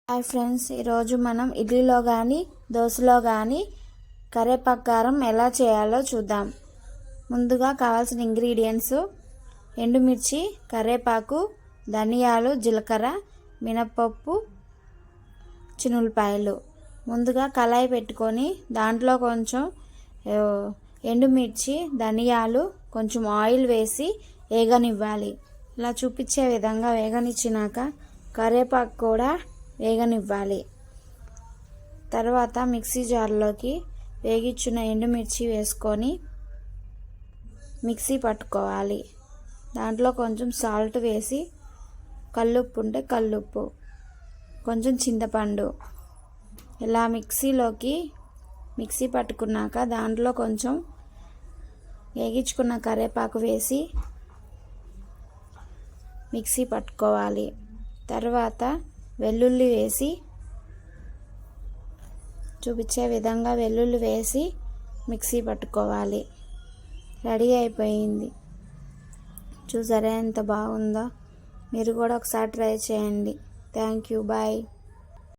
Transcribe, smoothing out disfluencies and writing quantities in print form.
Hi friends, ఈరోజు మనం ఇడ్లీలో కానీ దోశలో కానీ కరివేపాకు కారం ఎలా చేయాలో చూద్దాం. ముందుగా కావాల్సిన ఇంగ్రీడియంట్స్: ఎండుమిర్చి, కరివేపాకు, ధనియాలు, జీలకర్ర, మినప్పప్పు, చిన్నులపాయలు. ముందుగా కళాయి పెట్టుకొని దాంట్లో కొంచెం ఎండుమిర్చి, ధనియాలు, కొంచెం ఆయిల్ వేసి వేగనివ్వాలి. ఇలా చూపించే విధంగా వేగనిచ్చినాక కరివేపాకు కూడా వేగనివ్వాలి. తర్వాత మిక్సీ జార్లోకి వేగించిన ఎండుమిర్చి వేసుకొని మిక్సీ పట్టుకోవాలి. దాంట్లో కొంచెం సాల్ట్ వేసి, కల్లుప్పు ఉంటే కల్లుప్పు, కొంచెం చింతపండు ఇలా మిక్సీ పట్టుకున్నాక దాంట్లో కొంచెం వేగించుకున్న కరివేపాకు వేసి మిక్సీ పట్టుకోవాలి. తర్వాత వెల్లుల్లి వేసి, చూపించే విధంగా వెల్లుల్లి వేసి మిక్సీ పట్టుకోవాలి. రెడీ అయిపోయింది. చూసారా ఎంత బాగుందో? మీరు కూడా ఒకసారి ట్రై చేయండి. Thank you. బాయ్.